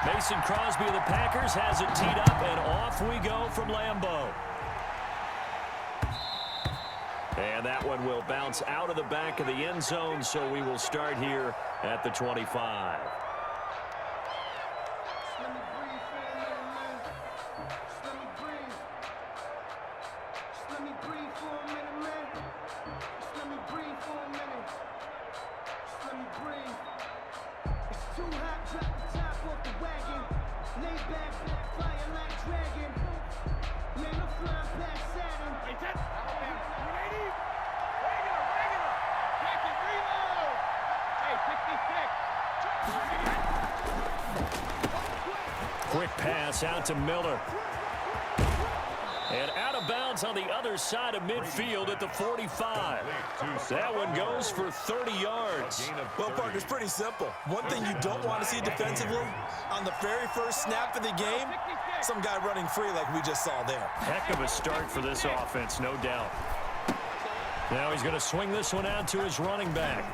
Mason Crosby of the Packers has it teed up, and off we go from Lambeau. And that one will bounce out of the back of the end zone, so we will start here at the 25. Quick pass out to Miller. And out of bounds on the other side of midfield at the 45. That one goes for 30 yards. Well, partner, it's pretty simple. One thing you don't want to see defensively, on the very first snap of the game, some guy running free like we just saw there. Heck of a start for this offense, no doubt. Now he's going to swing this one out to his running back.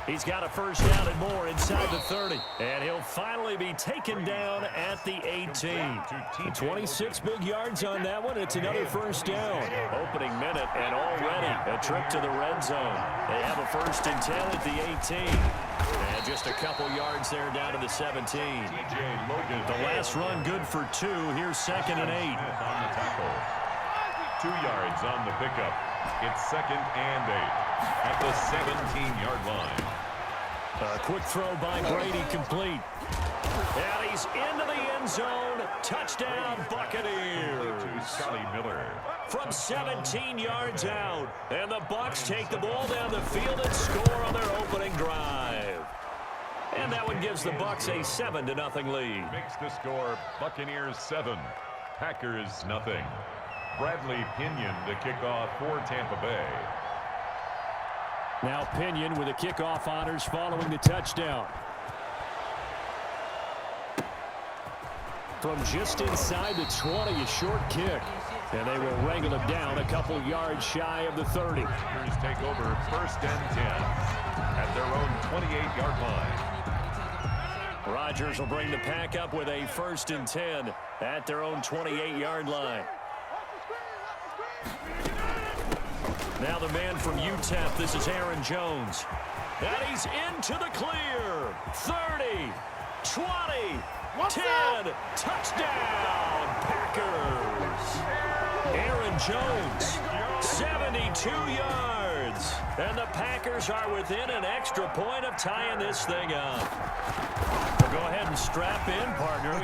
He's got a first down and more inside the 30. And he'll finally be taken down at the 18. 26 big yards on that one. It's another first down. Opening minute and already a trip to the red zone. They have a 1st and 10 at the 18. And just a couple yards there down to the 17. The last run good for 2. Here's 2nd and 8. On the tackle. 2 yards on the pickup. It's 2nd and 8 at the 17-yard line. A quick throw by Brady, complete. And he's into the end zone. Touchdown, Buccaneers. To Scotty Miller. From 17 yards out. And the Bucs take the ball down the field and score on their opening drive. And that one gives the Bucs a 7-0 lead. Makes the score Buccaneers 7, Packers nothing. Bradley Pinion to kick off for Tampa Bay. Now Pinion with the kickoff honors following the touchdown. From just inside the 20, a short kick. And they will wrangle him down a couple yards shy of the 30. Packers take over 1st and 10 at their own 28-yard line. Rodgers will bring the pack up with a 1st and 10 at their own 28-yard line. Now the man from UTEP, this is Aaron Jones. And he's into the clear. 30, 20, 10, touchdown, Packers. Aaron Jones, 72 yards. And the Packers are within an extra point of tying this thing up. Well, go ahead and strap in, partner.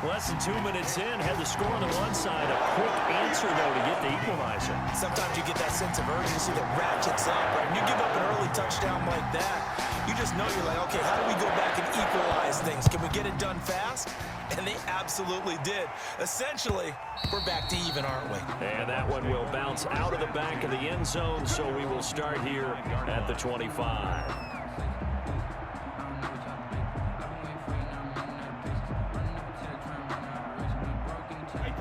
Less than 2 minutes in, had the score on the one side. A quick answer, though, to get the equalizer. Sometimes you get that sense of urgency that ratchets up. Right? When you give up an early touchdown like that, you just know you're like, okay, how do we go back and equalize things? Can we get it done fast? And they absolutely did. Essentially, we're back to even, aren't we? And that one will bounce out of the back of the end zone, so we will start here at the 25.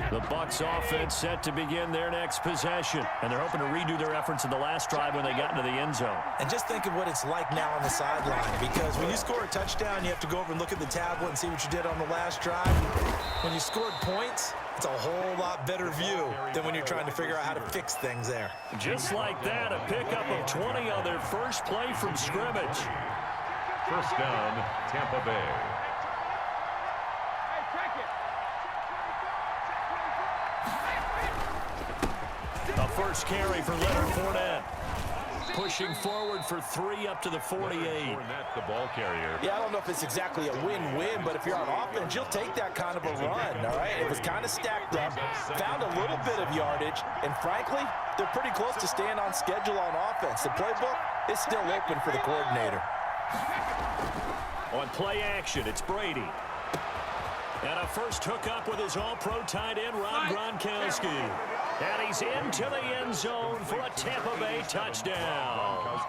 The Bucs offense set to begin their next possession. And they're hoping to redo their efforts in the last drive when they got into the end zone. And just think of what it's like now on the sideline. Because when you score a touchdown, you have to go over and look at the tablet and see what you did on the last drive. When you scored points, it's a whole lot better view than when you're trying to figure out how to fix things there. Just like that, a pickup of 20 on their first play from scrimmage. 1st down, Tampa Bay. A first carry for Leonard Fournette. Pushing forward for 3 up to the 48. Fournette, the ball carrier. Yeah, I don't know if it's exactly a win-win, but if you're on offense, you'll take that kind of a run, all right? It was kind of stacked up, found a little bit of yardage, and frankly, they're pretty close to staying on schedule on offense. The playbook is still open for the coordinator. On play action, it's Brady. And a first hookup with his all-pro tight end, Rob Gronkowski. And he's into the end zone for a Tampa Bay touchdown.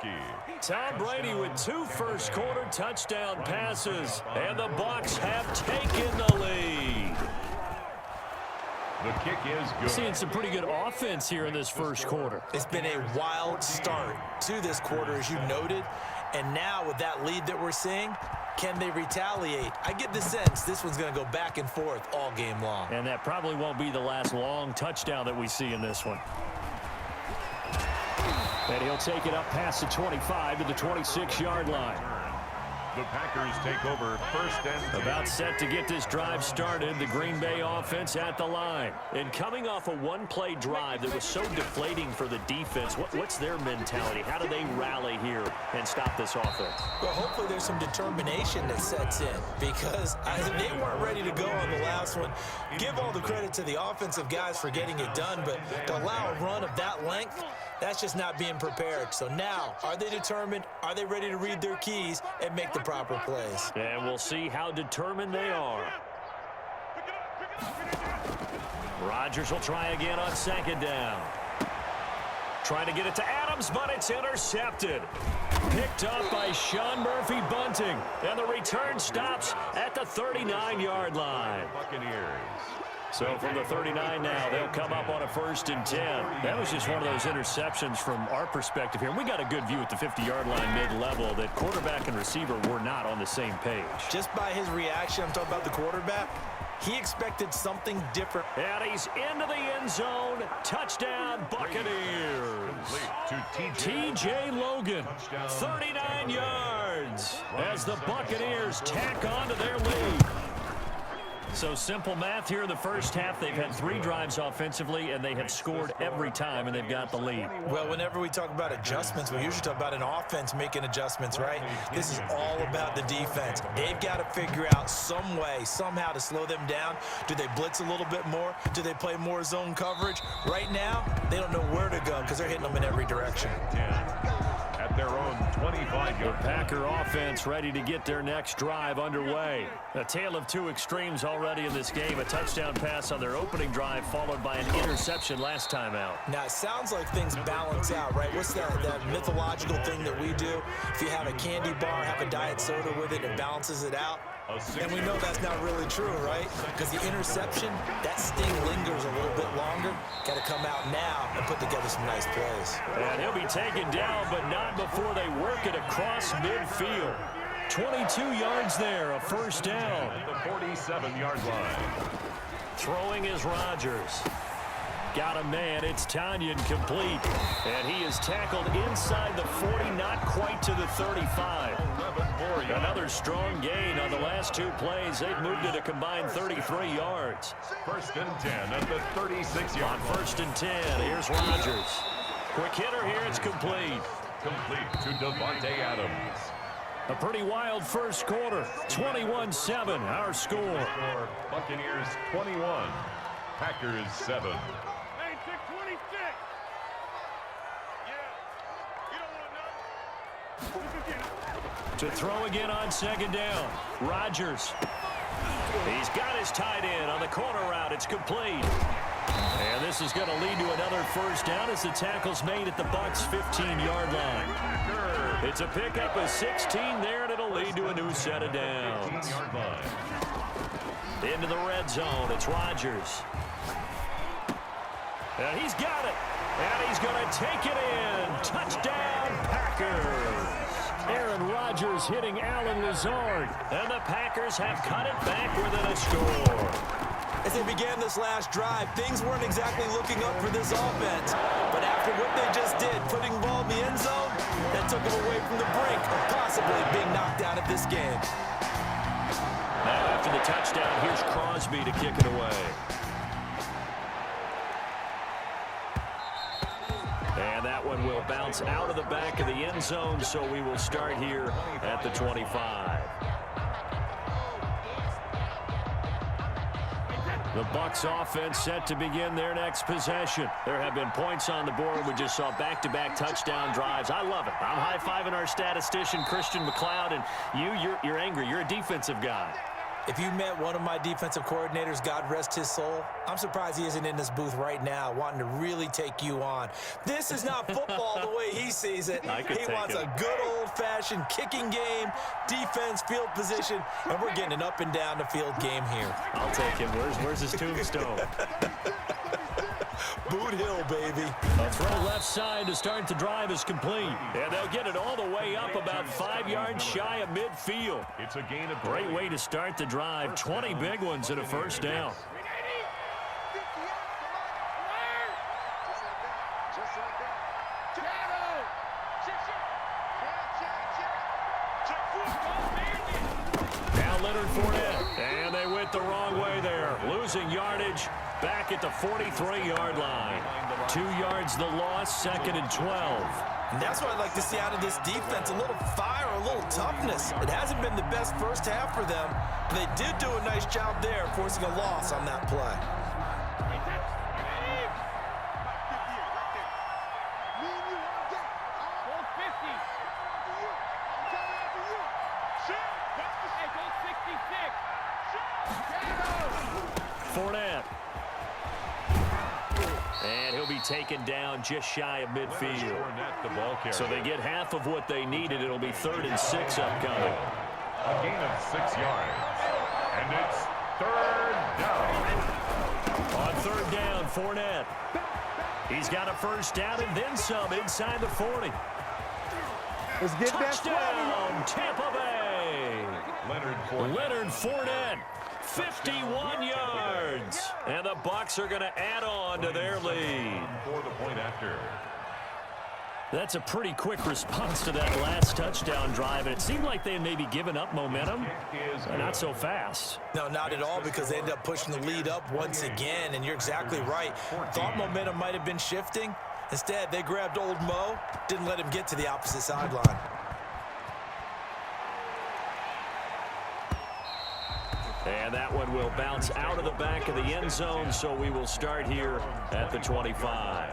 Tom Brady with 2 first-quarter touchdown passes. And the Bucs have taken the lead. The kick is good. Seeing some pretty good offense here in this first quarter. It's been a wild start to this quarter, as you noted. And now with that lead that we're seeing, can they retaliate? I get the sense this one's going to go back and forth all game long. And that probably won't be the last long touchdown that we see in this one. And he'll take it up past the 25 to the 26-yard line. The Packers take over first and 10. About set to get this drive started, the Green Bay offense at the line. And coming off a one-play drive that was so deflating for the defense, what's their mentality? How do they rally here and stop this offense? Well, hopefully there's some determination that sets in because they weren't ready to go on the last one. Give all the credit to the offensive guys for getting it done, but to allow a run of that length, that's just not being prepared. So now, are they determined? Are they ready to read their keys and make the proper plays? And we'll see how determined they are. Rodgers will try again on second down. Trying to get it to Adams, but it's intercepted. Picked up by Sean Murphy-Bunting. And the return stops at the 39-yard line. Buccaneers. So from the 39 now, they'll come up on a 1st and 10. That was just one of those interceptions from our perspective here. And we got a good view at the 50-yard line mid-level that quarterback and receiver were not on the same page. Just by his reaction, I'm talking about the quarterback, he expected something different. And he's into the end zone. Touchdown, Buccaneers. Complete to T.J. Logan, 39 yards as the Buccaneers tack on to their lead. So simple math here in the first half. They've had 3 drives offensively, and they have scored every time, and they've got the lead. Well, whenever we talk about adjustments, we usually talk about an offense making adjustments, right? This is all about the defense. They've got to figure out some way, somehow to slow them down. Do they blitz a little bit more? Do they play more zone coverage? Right now, they don't know where to go because they're hitting them in every direction. at their own 25-yard line. The Packer offense ready to get their next drive underway. A tale of two extremes already in this game. A touchdown pass on their opening drive followed by an interception last time out. Now, it sounds like things balance out, right? What's that mythological thing that we do? If you have a candy bar, have a diet soda with it, it balances it out. And we know that's not really true, right? Because the interception, that sting lingers a little bit longer. Got to come out now and put together some nice plays. And he'll be taken down, but not before they work it across midfield. 22 yards there, a first down. At the 47-yard line. Throwing is Rodgers. Got a man, it's Tanyan complete. And he is tackled inside the 40, not quite to the 35. Another strong gain on the last two plays. They've moved it a combined 33 yards. First and 10 at the 36-yard line. On first and 10, here's Rodgers. Quick hitter here, it's complete. Complete to Davante Adams. A pretty wild first quarter. 21-7, our score. Buccaneers 21, Packers 7. To throw again on second down. Rodgers. He's got his tight end on the corner route. It's complete. And this is going to lead to another first down as the tackle's made at the Bucs' 15-yard line. It's a pickup of 16 there, and it'll lead to a new set of downs. 15-yard line. Into the red zone. It's Rodgers. And he's got it. And he's going to take it in. Touchdown, Packers. Aaron Rodgers hitting Allen Lazard. And the Packers have cut it back within a score. As they began this last drive, things weren't exactly looking up for this offense. But after what they just did, putting the ball in the end zone, that took them away from the brink of possibly being knocked out of this game. Now after the touchdown, here's Crosby to kick it away. And that one will bounce out of the back of the end zone, so we will start here at the 25. The Bucs offense set to begin their next possession. There have been points on the board. We just saw back-to-back touchdown drives. I love it. I'm high-fiving our statistician, Christian McLeod, and you're angry. You're a defensive guy. If you met one of my defensive coordinators, God rest his soul, I'm surprised he isn't in this booth right now wanting to really take you on. This is not football the way he sees it. He wants a good old-fashioned kicking game, defense, field position, and we're getting an up and down the field game here. I'll take him. Where's his tombstone? Boot Hill, baby. A throw left side to start the drive is complete. And they'll get it all the way up about 5 yards shy of midfield. It's a gain of Great way to start the drive. 20 big ones and a first down. Now Leonard Fournette. And they went the wrong way there. Losing yardage back at the 43-yard line. 2 yards the loss, 2nd and 12. And that's what I'd like to see out of this defense, a little fire, a little toughness. It hasn't been the best first half for them, but they did do a nice job there, forcing a loss on that play. Fournette. And he'll be taken down just shy of midfield. The ball carrier. So they get half of what they needed. It'll be 3rd and 6 upcoming. A gain of 6 yards. And it's 3rd down. On 3rd down, Fournette. He's got a first down and then some inside the 40. Let's get Touchdown, Tampa Bay. Leonard Fournette. 51 yards. And the Bucs are going to add on to their lead. For the point after. That's a pretty quick response to that last touchdown drive. And it seemed like they had maybe given up momentum. Not so fast. No, not at all, because they ended up pushing the lead up once again. And you're exactly right. Thought momentum might have been shifting. Instead, they grabbed old Mo, didn't let him get to the opposite sideline. And that one will bounce out of the back of the end zone, so we will start here at the 25.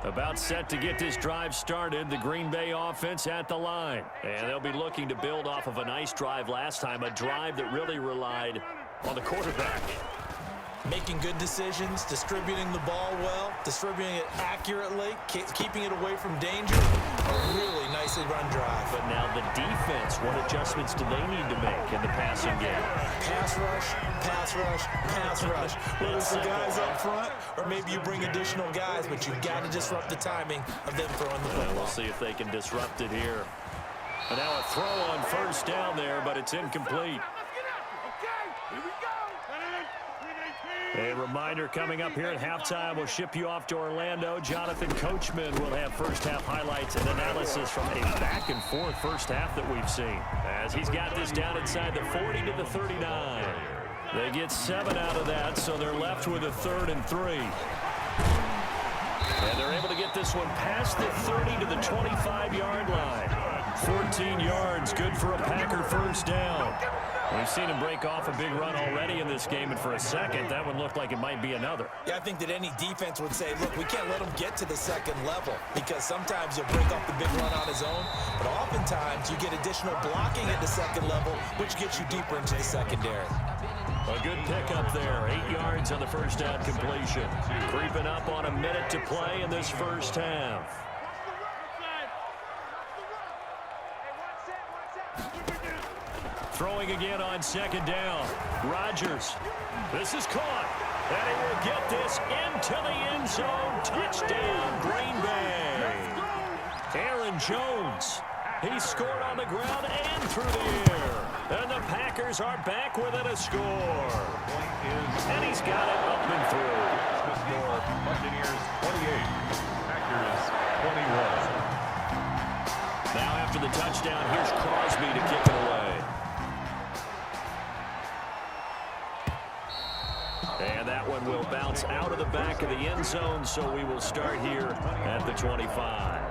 About set to get this drive started, the Green Bay offense at the line. And they'll be looking to build off of a nice drive last time, a drive that really relied on the quarterback. Making good decisions, distributing the ball well, distributing it accurately, keeping it away from danger. A really nicely run drive. But now the defense, what adjustments do they need to make in the passing game? Pass rush, pass rush, pass rush. Whether it's the guys up front, or maybe you bring additional guys, but you've got to disrupt the timing of them throwing the football. We'll see if they can disrupt it here. And now a throw on first down there, but it's incomplete. A reminder coming up here at halftime, we'll ship you off to Orlando. Jonathan Coachman will have first-half highlights and analysis from a back-and-forth first half that we've seen. As he's got this down inside the 40 to the 39. They get 7 out of that, so they're left with a 3rd and 3. And they're able to get this one past the 30 to the 25-yard line. 14 yards, good for a Packer first down. We've seen him break off a big run already in this game, and for a second, that one looked like it might be another. Yeah, I think that any defense would say, look, we can't let him get to the second level, because sometimes you'll break off the big run on his own, but oftentimes you get additional blocking at the second level, which gets you deeper into the secondary. A good pickup there, 8 yards on the first down completion. Creeping up on a minute to play in this first half. Throwing again on second down. Rodgers. This is caught. And he will get this into the end zone. Touchdown, Green Bay. Aaron Jones. He scored on the ground and through the air. And the Packers are back within a score. And he's got it up and through. The score, Buccaneers 28, Packers 21. Now after the touchdown, here's Crosby to kick it away. And that one will bounce out of the back of the end zone, so we will start here at the 25.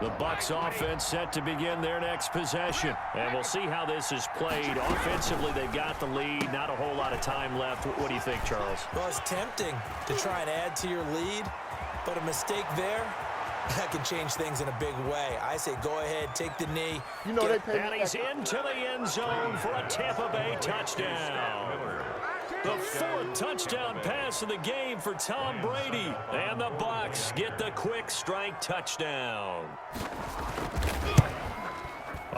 The Bucs offense set to begin their next possession. And we'll see how this is played. Offensively, they've got the lead. Not a whole lot of time left. What do you think, Charles? Well, it's tempting to try and add to your lead, but a mistake there, that can change things in a big way. I say go ahead, take the knee. You know they pay And he's into the end zone for a Tampa Bay touchdown. The 4th touchdown pass of the game for Tom Brady. And the Bucs get the quick strike touchdown.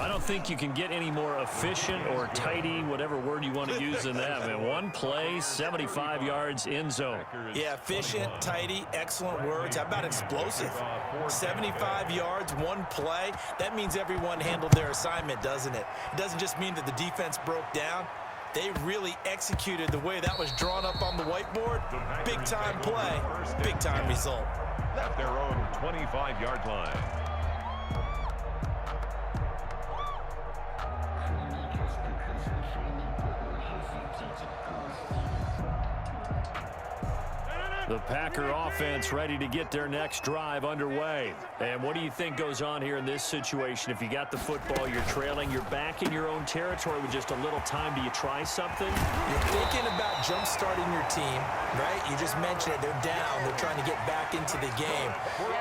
I don't think you can get any more efficient or tidy, whatever word you want to use in that, man. One play, 75 yards in zone. Yeah, efficient, tidy, excellent words. How about explosive? 75 yards, one play. That means everyone handled their assignment, doesn't it? It doesn't just mean that the defense broke down. They really executed the way that was drawn up on the whiteboard. Big-time play, big-time result. At their own 25-yard line. The Packer offense ready to get their next drive underway. And what do you think goes on here in this situation? If you got the football, you're trailing, you're back in your own territory with just a little time. Do you try something? You're thinking about jump-starting your team, right? You just mentioned it. They're down. They're trying to get back into the game.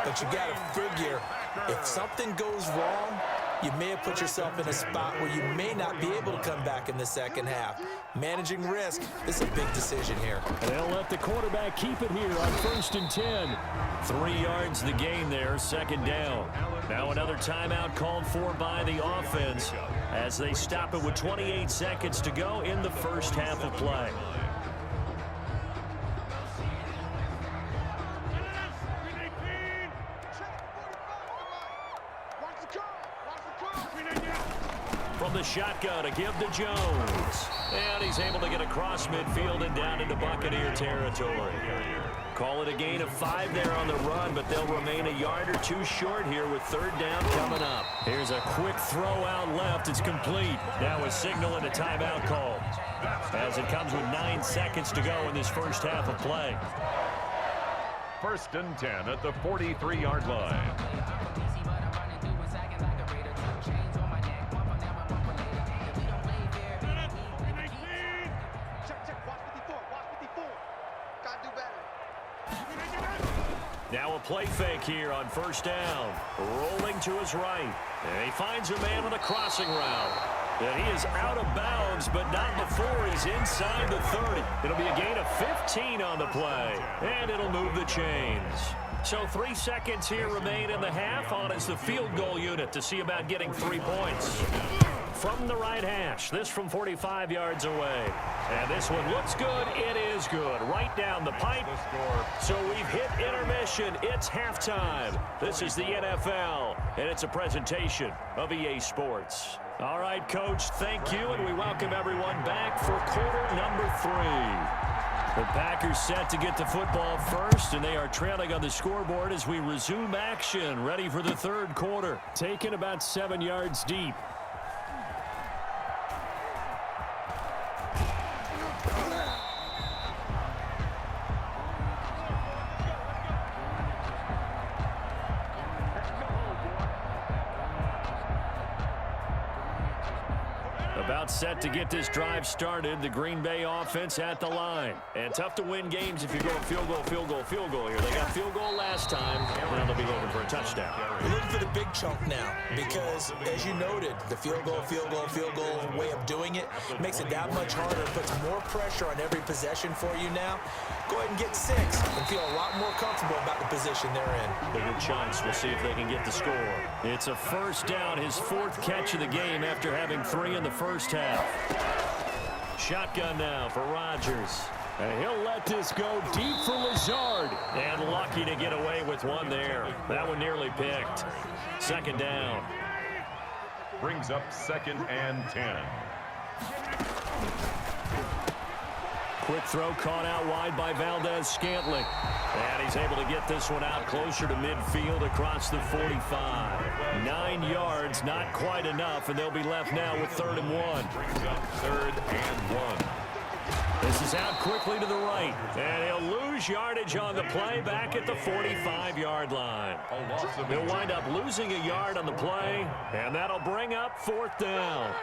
But you got to figure, if something goes wrong, you may have put yourself in a spot where you may not be able to come back in the second half. Managing risk, this is a big decision here. And they'll let the quarterback keep it here on 1st and 10. 3 yards the gain there, second down. Now another timeout called for by the offense as they stop it with 28 seconds to go in the first half of play. From the shotgun, a give to Jones. And he's able to get across midfield and down into Buccaneer territory. Call it a gain of 5 there on the run, but they'll remain a yard or two short here with 3rd down coming up. Here's a quick throw out left. It's complete. Now a signal and a timeout call as it comes with 9 seconds to go in this first half of play. 1st and 10 at the 43-yard line. Now a play fake here on 1st down. Rolling to his right. And he finds a man on the crossing route. And he is out of bounds, but not before he's inside the 30. It'll be a gain of 15 on the play. And it'll move the chains. So 3 seconds here remain in the half on as the field goal unit to see about getting 3 points. From the right hash, this from 45 yards away. And this one looks good. It is good. Right down the pipe. So we've hit intermission. It's halftime. This is the NFL, and it's a presentation of EA Sports. All right, Coach, thank you, and we welcome everyone back for quarter number 3. The Packers set to get the football first, and they are trailing on the scoreboard as we resume action, ready for the 3rd quarter. Taken about 7 yards deep. About set to get this drive started. The Green Bay offense at the line. And tough to win games if you're going field goal, field goal, field goal here. They got field goal last time. Now they'll be looking for a touchdown. We're looking for the big chunk now because, as you noted, the field goal way of doing it makes it that much harder. It puts more pressure on every possession for you now. Go ahead and get 6 and feel a lot more comfortable about the position they're in. Bigger chunks. We'll see if they can get the score. It's a 1st down, his 4th catch of the game after having 3 in the first half. Shotgun now for Rodgers. And he'll let this go deep for Lazard. And lucky to get away with one there. That one nearly picked. 2nd down. Brings up 2nd and 10. Quick throw caught out wide by Valdez-Scantling. And he's able to get this one out closer to midfield across the 45. 9 yards, not quite enough, and they'll be left now with 3rd and 1. Brings up 3rd and 1. This is out quickly to the right. And he'll lose yardage on the play back at the 45-yard line. They'll wind up losing a yard on the play, and that'll bring up 4th down.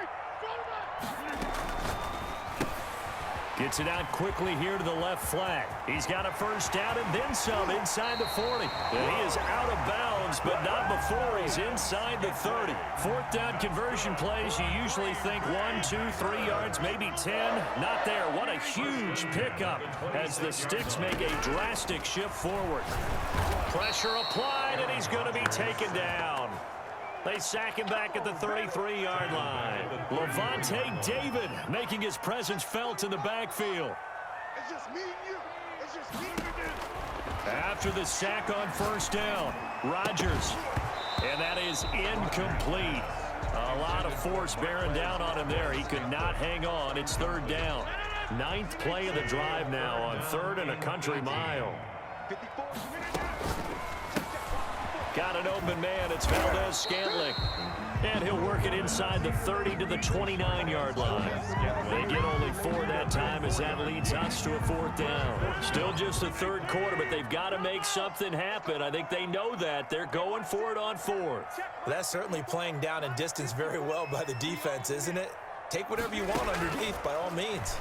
Gets it out quickly here to the left flat. He's got a 1st down and then some inside the 40. And he is out of bounds, but not before he's inside the 30. 4th down conversion plays, you usually think 1, 2, 3 yards, maybe 10. Not there. What a huge pickup as the Sticks make a drastic shift forward. Pressure applied, and he's going to be taken down. They sack him back at the 33-yard line. Lavonte David making his presence felt in the backfield. It's just me and you. It's just me and you. After the sack on first down, Rodgers. And that is incomplete. A lot of force bearing down on him there. He could not hang on. It's third down. Ninth play of the drive now on 3rd and a country mile. Got an open man. It's Valdez-Scantling. And he'll work it inside the 30 to the 29-yard line. They get only 4 that time as that leads us to a 4th down. Still just the 3rd quarter, but they've got to make something happen. I think they know that. They're going for it on 4th. Well, that's certainly playing down and distance very well by the defense, isn't it? Take whatever you want underneath by all means.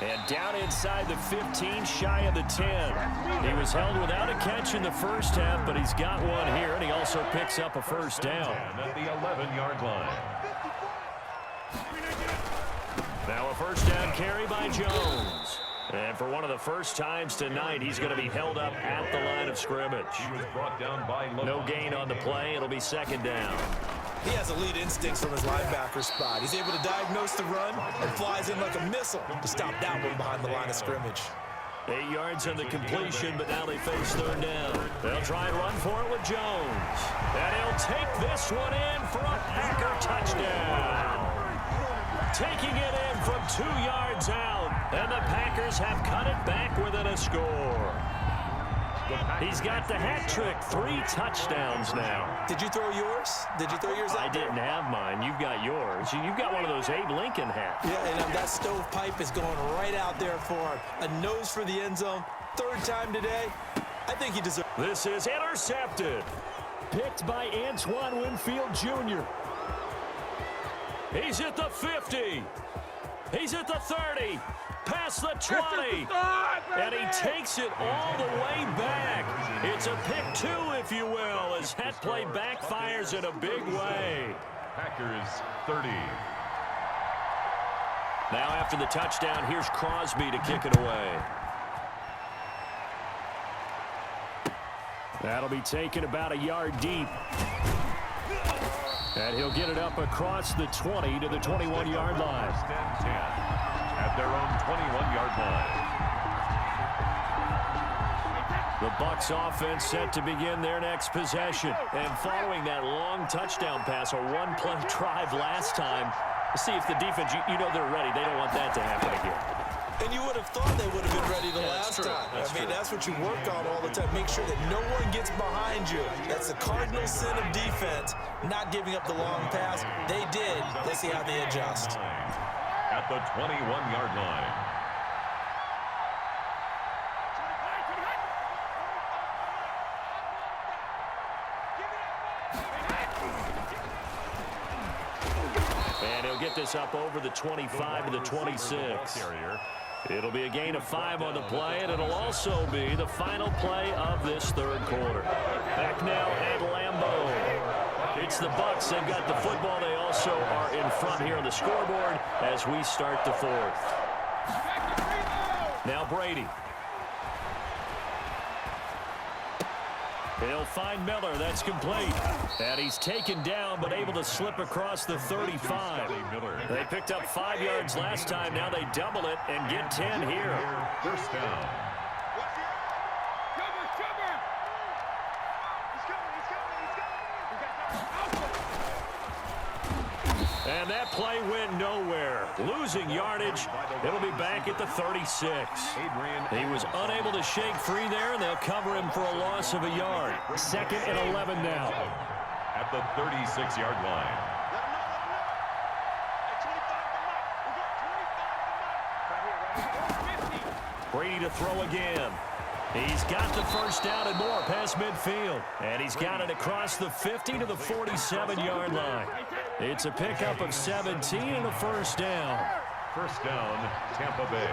And down inside the 15, shy of the 10. He was held without a catch in the first half, but he's got one here, and he also picks up a first down. At the 11-yard line. Now a first down carry by Jones. And for one of the first times tonight, he's going to be held up at the line of scrimmage. He was brought down by No gain on the play. It'll be 2nd down. He has elite instincts from his linebacker spot. He's able to diagnose the run and flies in like a missile to stop that one behind the line of scrimmage. 8 yards on the completion, but now they face 3rd down. They'll try and run for it with Jones. And he'll take this one in for a Packer touchdown. Taking it in from 2 yards out. And the Packers have cut it back within a score. He's got the hat trick, 3 touchdowns now. Did you throw yours? Did you throw yours out I there? didn't have mine. You've got yours. You've got one of those Abe Lincoln hats. Yeah, and that stovepipe is going right out there for him. A nose for the end zone. 3rd time today. I think he deserves it. This is intercepted. Picked by Antoine Winfield Jr. He's at the 50. He's at the 30. Past the 20. And he takes it all the way back. It's a pick 2, if you will, as that play backfires in a big way. Packers 30. Now after the touchdown, here's Crosby to kick it away. That'll be taken about a yard deep. And he'll get it up across the 20 to the 21-yard line. 10 at their own 21-yard line. The Bucs offense set to begin their next possession. And following that long touchdown pass, a one-play drive last time, see if the defense, you know they're ready. They don't want that to happen again. And you would have thought they would have been ready the last time. That's what you work on all the time. Make sure that no one gets behind you. That's the cardinal sin of defense, not giving up the long pass. They did. Let's see how they adjust. At the 21-yard line. And he'll get this up over the 25 to the 26. It'll be a gain of 5 on the play, and it'll also be the final play of this 3rd quarter. Back now at Lambeau. It's the Bucs. They've got the football. They also are in front here on the scoreboard as we start the 4th. Now Brady. He'll find Miller. That's complete. And he's taken down, but able to slip across the 35. They picked up 5 yards last time. Now they double it and get 10 here. First down. And that play went nowhere. Losing yardage. It'll be back at the 36. He was unable to shake free there, and they'll cover him for a loss of a yard. 2nd and 11 now. At the 36-yard line. Brady to throw again. He's got the first down and more past midfield. And he's got it across the 50 to the 47-yard line. It's a pickup of 17 and a first down. First down, Tampa Bay.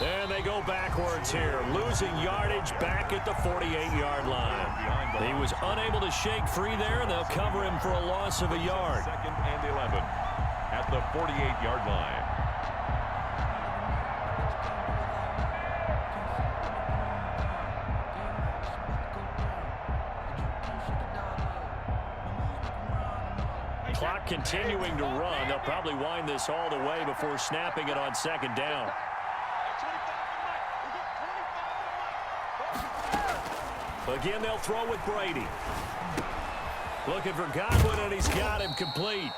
And they they go backwards here, losing yardage back at the 48-yard line. He was unable to shake free there, and they'll cover him for a loss of a yard. 2nd and 11 at the 48-yard line. Clock continuing to run. They'll probably wind this all the way before snapping it on 2nd down. Again, they'll throw with Brady. Looking for Godwin, and he's got him complete.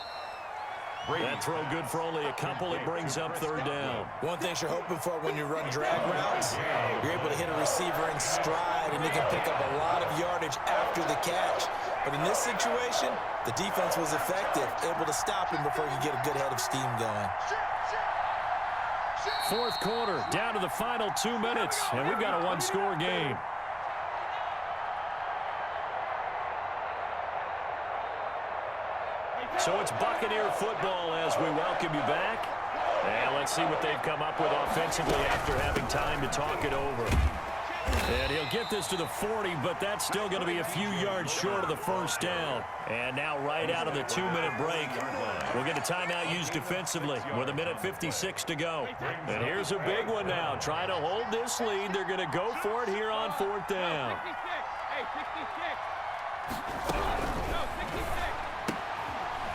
That throw good for only a couple. It brings up 3rd down. One thing you're hoping for when you run drag routes, you're able to hit a receiver in stride, and he can pick up a lot of yardage after the catch. But in this situation, the defense was effective, able to stop him before he could get a good head of steam going. 4th quarter, down to the final 2 minutes, and we've got a one-score game. So it's Buccaneer football as we welcome you back. And let's see what they've come up with offensively after having time to talk it over. And he'll get this to the 40, but that's still going to be a few yards short of the 1st down. And now right out of the 2-minute break, we'll get a timeout used defensively with 1:56 to go. And here's a big one now. Trying to hold this lead. They're going to go for it here on 4th down.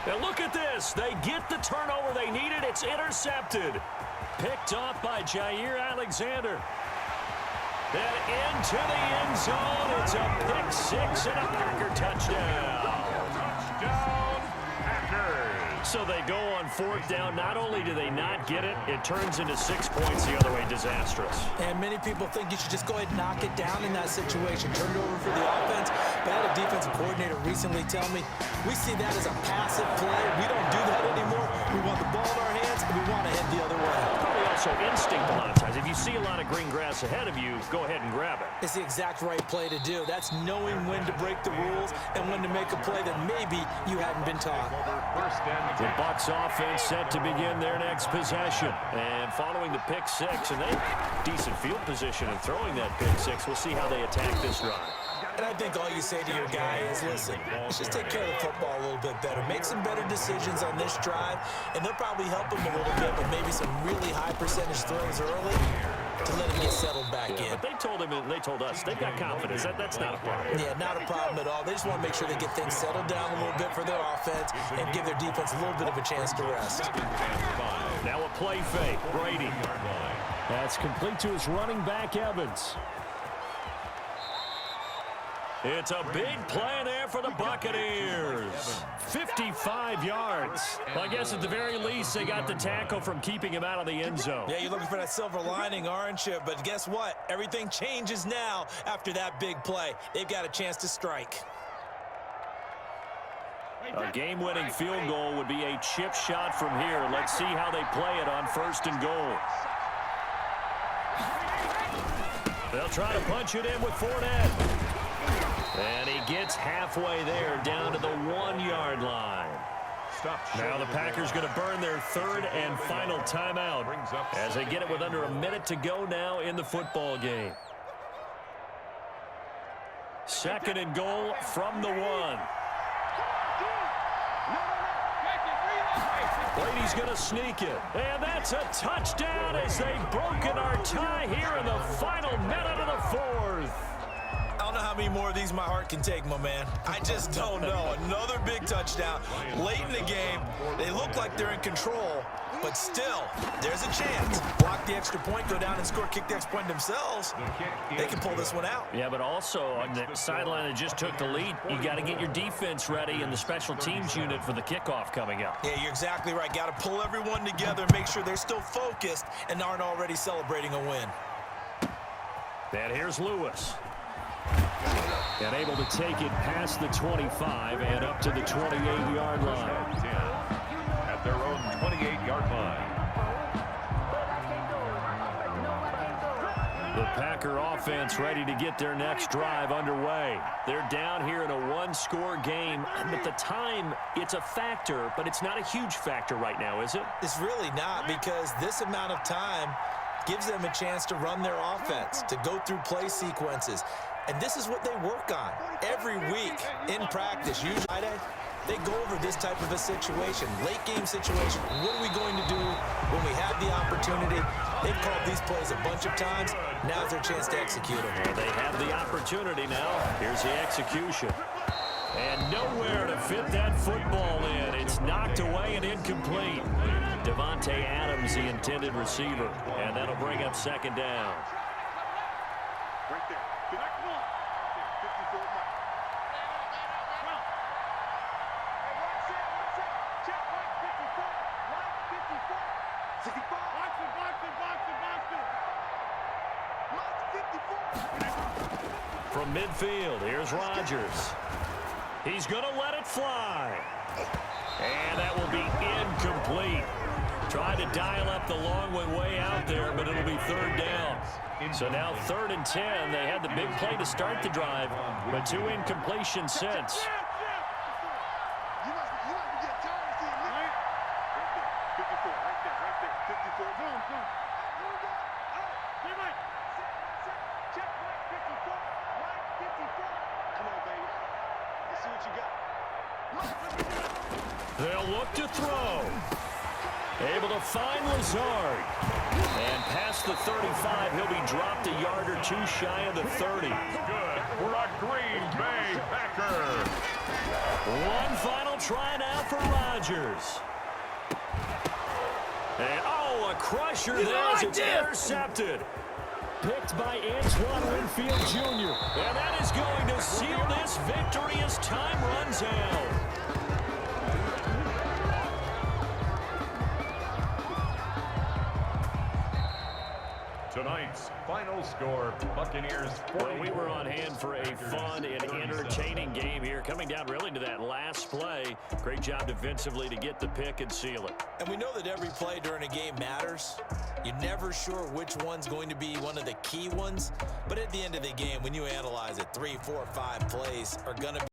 And look at this. They get the turnover they needed. It's intercepted. Picked off by Jair Alexander. Then into the end zone. It's a pick 6 and a Packer touchdown. Touchdown, Packers. So they go on 4th down. Not only do they not get it, it turns into 6 points the other way. Disastrous. And many people think you should just go ahead and knock it down in that situation. Turn it over for the offense. But I had a defensive coordinator recently tell me, we see that as a passive play. We don't do that anymore. We want the ball in our hands, and we want to head the other way. Probably also instinct a lot of times. If you see a lot of green grass ahead of you, go ahead and grab it. It's the exact right play to do. That's knowing when to break the rules and when to make a play that maybe you hadn't been taught. The Bucs offense set to begin their next possession. And following the pick 6, and they have decent field position in throwing that pick 6. We'll see how they attack this drive. And I think all you say to your guy is, listen, let's just take care of the football a little bit better. Make some better decisions on this drive, and they'll probably help him a little bit with maybe some really high percentage throws early to let him get settled back in. But they told him, and they told us, they've got confidence. That's not a problem. Yeah, not a problem at all. They just want to make sure they get things settled down a little bit for their offense and give their defense a little bit of a chance to rest. Now a play fake. Brady. That's complete to his running back, Evans. It's a big play there for the Buccaneers. 55 yards. Well, I guess at the very least, they got the tackle from keeping him out of the end zone. Yeah, you're looking for that silver lining, aren't you? But guess what? Everything changes now after that big play. They've got a chance to strike. A game-winning field goal would be a chip shot from here. Let's see how they play it on 1st and goal. They'll try to punch it in with Fournette. And he gets halfway there, down to the 1-yard line. Now the Packers going to burn their 3rd and final timeout as they get it with under a minute to go now in the football game. 2nd and goal from the 1. Brady's going to sneak it. And that's a touchdown as they've broken our tie here in the final minute of the 4th. I don't know how many more of these my heart can take, my man. I just don't know. Another big touchdown late in the game. They look like they're in control, but still, there's a chance. Block the extra point, go down and score, kick the extra point themselves. They can pull this one out. Yeah, but also on the sideline that just took the lead, you got to get your defense ready and the special teams unit for the kickoff coming up. Yeah, you're exactly right. Got to pull everyone together and make sure they're still focused and aren't already celebrating a win. And here's Lewis. And able to take it past the 25 and up to the 28-yard line. At their own 28-yard line. The Packer offense ready to get their next drive underway. They're down here in a 1-score game. And at the time, it's a factor, but it's not a huge factor right now, is it? It's really not, because this amount of time gives them a chance to run their offense, to go through play sequences. And this is what they work on every week in practice. Usually they go over this type of a situation, late game situation. What are we going to do when we have the opportunity? They've called these plays a bunch of times. Now's their chance to execute them. And they have the opportunity now. Here's the execution. And nowhere to fit that football in. It's knocked away and incomplete. Devontae Adams, the intended receiver. And that'll bring up second down. Right there. 54 mark. Check right 54. Right 54. 64. Box 54. From midfield, here's Rodgers. He's going to let it fly. And that will be incomplete. Tried to dial up the long way out there, but it'll be third down. So now 3rd and 10. They had the big play to start the drive, but 2 incompletions since. You must be getting tired of seeing me. Right there. 54. Right there. 54. Boom. Check right 54. Right 54. Come on, baby. Let's see what you got. They'll look to throw. Able to find Lazard. And past the 35, he'll be dropped a yard or 2 shy of the 30. Good for a Green Bay Packer. One final try now for Rodgers. And, a crusher there as it's intercepted. Picked by Antoine Winfield Jr. And that is going to seal this victory as time runs out. Tonight's final score, Buccaneers 40. Well, we were on hand for a fun and entertaining game here. Coming down really to that last play. Great job defensively to get the pick and seal it. And we know that every play during a game matters. You're never sure which one's going to be one of the key ones. But at the end of the game, when you analyze it, 3, 4, 5 plays are going to be